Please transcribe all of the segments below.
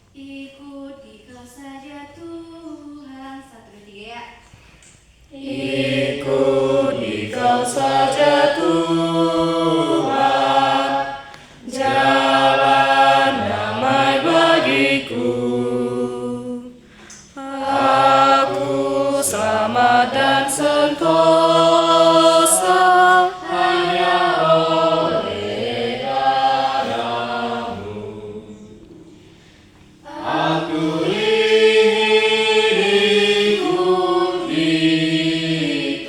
Ikuti kau saja Tuhan. 1, 2, 3 ya. Ikuti kau saja Tuhan, jalan damai bagiku. Aku selamat dan sentosa hanya oleh darah-Mu. Aku ingin ikuti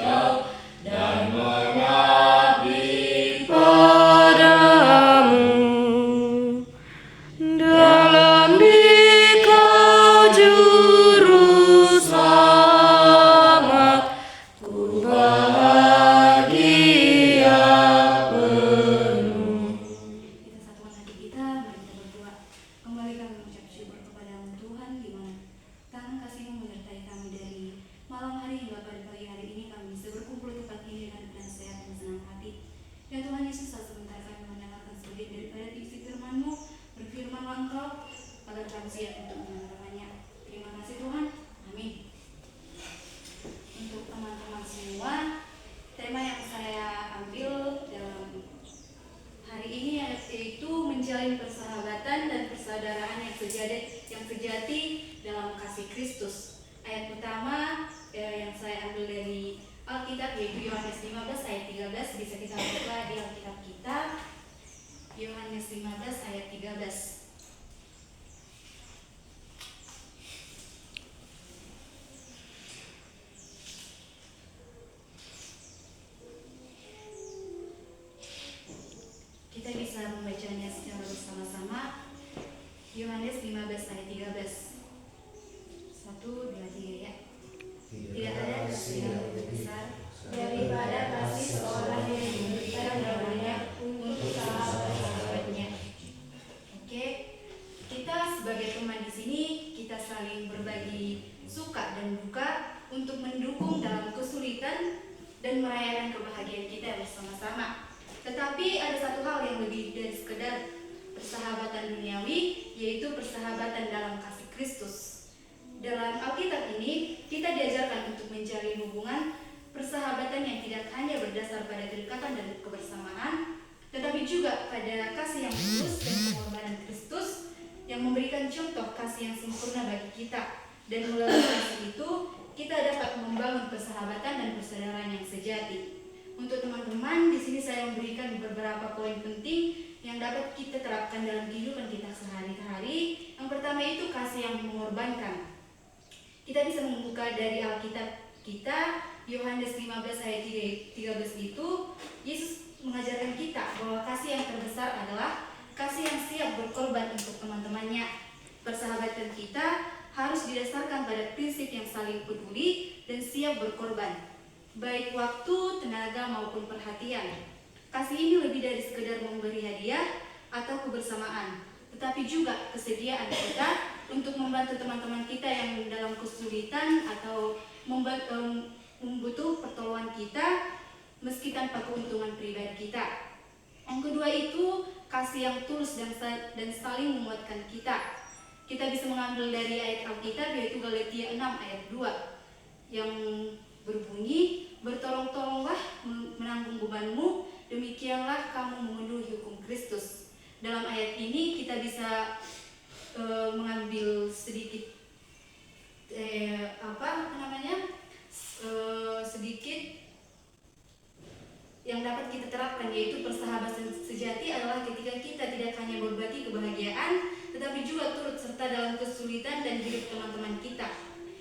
Kau dan mengabdi padamu. Dalam Dikau juru selamat, ku bahagia penuh. Kita satukan hati kita, mari kita berdoa. Kembali kami mengucap syukur kepada Tuhan di mana tangan kasih-Mu menyertai kami dari malam hari hingga pada pagi hari ini kami bisa berkumpul di tempat ini dengan sehat dan senang hati. Ya Tuhan Yesus, sebentar kami mendengarkan sebagian daripada isi firman-Mu, berfirmanlah Engkau agar kami siap untuk mendengarkannya. Terima kasih Tuhan, amin. Untuk teman-teman semua, tema yang saya ambil dalam hari ini yaitu menjalin persahabatan dan persaudaraan yang sejati dalam kasih Kristus. Ayat pertama yang saya ambil dari Alkitab yaitu Yohanes 15 ayat 13, bisa kita buka di Alkitab kita. Yohanes 15 ayat 13. Kita bisa membacanya secara bersama-sama. Yohanes 15 ayat 13. 1, 2, 3 ya. Tidak ada kasih yang lebih besar daripada kasih seorang yang memberikan nyawanya untuk sahabat-sahabatnya. Oke, kita sebagai teman di sini kita saling berbagi suka dan duka untuk mendukung dalam kesulitan dan merayakan kebahagiaan kita bersama-sama. Tetapi ada satu hal yang lebih dari sekedar persahabatan duniawi, yaitu persahabatan dalam kasih Kristus. Dalam Alkitab ini, kita diajarkan untuk menjalin hubungan persahabatan yang tidak hanya berdasar pada kedekatan dan kebersamaan, tetapi juga pada kasih yang tulus dan pengorbanan Kristus yang memberikan contoh kasih yang sempurna bagi kita. Dan melalui kasih itu, kita dapat membangun persahabatan dan persaudaraan yang sejati. Untuk teman-teman, di sini saya memberikan beberapa poin penting yang dapat kita terapkan dalam kehidupan kita sehari-hari. Yang pertama itu kasih yang mengorbankan. Kita bisa membuka dari Alkitab kita, Yohanes 15 ayat 13 itu, Yesus mengajarkan kita bahwa kasih yang terbesar adalah kasih yang siap berkorban untuk teman-temannya. Persahabatan kita harus didasarkan pada prinsip yang saling peduli dan siap berkorban, baik waktu, tenaga maupun perhatian. Kasih ini lebih dari sekedar memberi hadiah atau kebersamaan, tetapi juga kesediaan kita untuk membantu teman-teman kita yang dalam kesulitan atau membutuh pertolongan kita meski tanpa keuntungan pribadi kita. Yang kedua itu kasih yang tulus dan saling menguatkan kita. Kita bisa mengambil dari ayat Alkitab yaitu Galatia 6 ayat 2 yang berbunyi, bertolong-tolonglah menanggung bebanmu, demikianlah kamu memenuhi hukum Kristus. Dalam ayat ini kita bisa mengambil sedikit sedikit yang dapat kita terapkan, yaitu persahabatan sejati adalah ketika kita tidak hanya berbagi kebahagiaan, tetapi juga turut serta dalam kesulitan dan hidup teman-teman kita.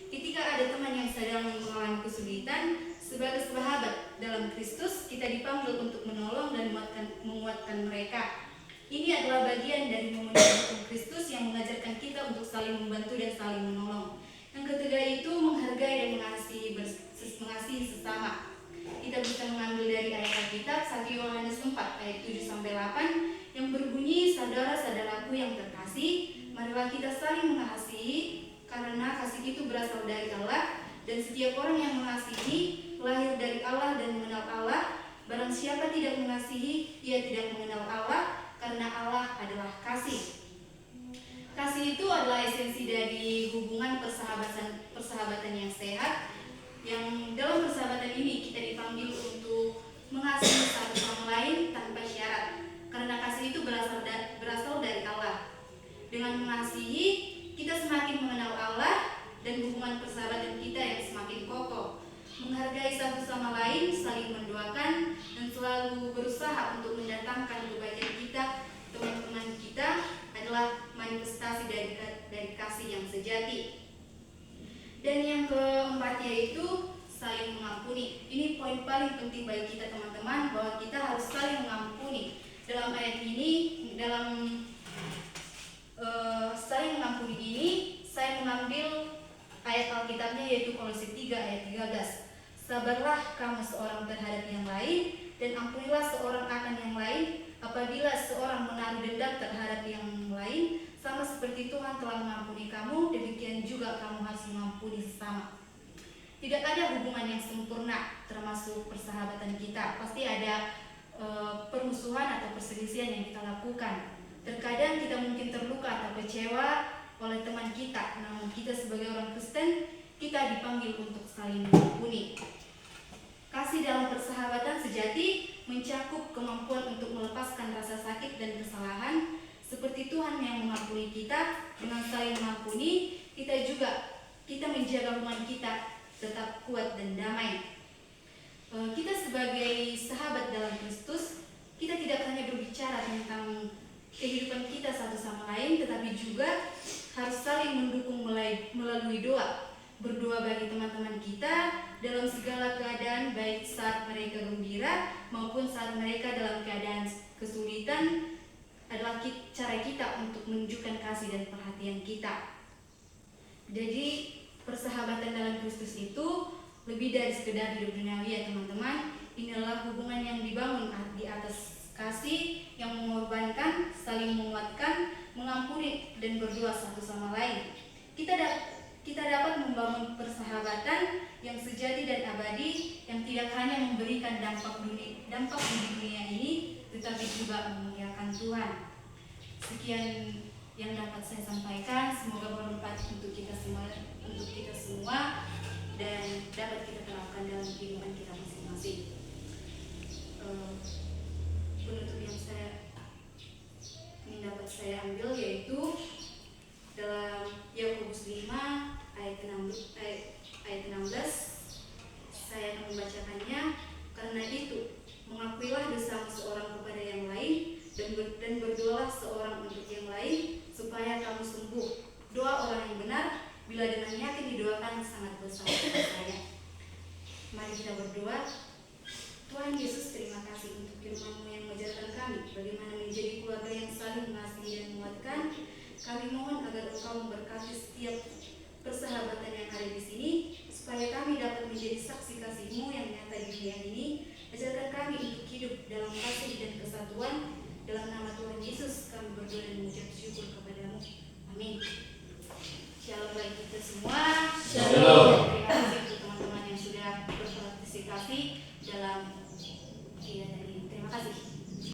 Ketika ada teman yang sedang mengalami kesulitan, sebagai sahabat dalam Kristus, kita dipanggil untuk menolong dan menguatkan mereka. Ini adalah bagian dari memenuhi hukum Kristus yang mengajarkan kita untuk saling membantu dan saling menolong. Yang ketiga itu menghargai dan mengasihi sesama. Kita bisa mengambil dari ayat Alkitab 1 Yohanes 4 ayat 7-8 yang berbunyi, saudara-saudaraku yang terkasih, marilah kita saling mengasihi karena kasih itu berasal dari Allah, dan setiap orang yang mengasihi lahir dari Allah dan mengenal Allah. Barang siapa tidak mengasihi, ia tidak mengenal Allah, karena Allah adalah kasih. Kasih itu adalah esensi dari hubungan persahabatan yang sehat, yang dalam persahabatan ini kita dipanggil untuk mengasihi satu sama lain tanpa syarat, karena kasih itu berasal dari Allah. Dengan mengasihi, kita semakin mengenal Allah dan hubungan persahabatan kita yang semakin kokoh. Menghargai satu sama lain, saling mendoakan, dan selalu berusaha untuk mendatangkan kebaikan kita, teman-teman kita adalah manifestasi dari kasih yang sejati. Dan yang keempat yaitu saling mengampuni. Ini poin paling penting bagi kita teman-teman, bahwa kita harus saling mengampuni. Dalam ayat ini, dalam saling mengampuni ini, saya mengambil ayat Alkitabnya yaitu Kolose 3 ayat 13. Sabarlah kamu seorang terhadap yang lain, dan ampunilah seorang akan yang lain. Apabila seorang menaruh dendam terhadap yang lain, sama seperti Tuhan telah mengampuni kamu, demikian juga kamu harus mengampuni sesama. Tidak ada hubungan yang sempurna, termasuk persahabatan kita. Pasti ada permusuhan atau perselisihan yang kita lakukan. Terkadang kita mungkin terluka atau kecewa oleh teman kita, namun kita sebagai orang Kristen, kita dipanggil untuk saling mengampuni. Kasih dalam persahabatan sejati mencakup kemampuan untuk melepaskan rasa sakit dan kesalahan. Seperti Tuhan yang mengampuni kita, dengan saling mengampuni, kita menjaga hubungan kita tetap kuat dan damai. Kita sebagai sahabat dalam Kristus, kita tidak hanya berbicara tentang kehidupan kita satu sama lain, tetapi juga harus saling mendukung melalui doa. Berdoa bagi teman-teman kita dalam segala keadaan, baik saat mereka gembira maupun saat mereka dalam keadaan kesulitan, adalah cara kita untuk menunjukkan kasih dan perhatian kita. Jadi persahabatan dalam Kristus itu lebih dari sekedar hidup duniawi ya teman-teman. Inilah hubungan yang dibangun di atas kasih, yang mengorbankan, saling menguatkan, mengampuni, dan berdoa satu sama lain. Kita dapat membangun persahabatan yang sejati dan abadi, yang tidak hanya memberikan dampak di dunia ini, tetapi juga memuliakan Tuhan. Sekian yang dapat saya sampaikan. Semoga bermanfaat untuk kita semua dan dapat kita terapkan dalam kehidupan kita masing-masing. Penutup yang dapat saya ambil yaitu dalam Yakobus 5 ayat 16. Saya akan membacakannya. Karena itu, mengakuilah dosa seorang kepada yang lain, dan berdoalah seorang untuk yang lain supaya kamu sembuh. Doa orang yang benar bila dengan yakin didoakan sangat besar saya. Mari kita berdoa. Tuhan Yesus, terima kasih untuk firman-Mu yang mengajarkan kami bagaimana menjadi keluarga yang saling mengasihi dan menguatkan. Kami mohon agar Engkau memberkati setiap persahabatan yang ada di sini, supaya kami dapat menjadi saksi kasih-Mu yang nyata di dunia ini. Ajarkan kami untuk hidup dalam kasih dan kesatuan. Dalam nama Tuhan Yesus kami berdoa dan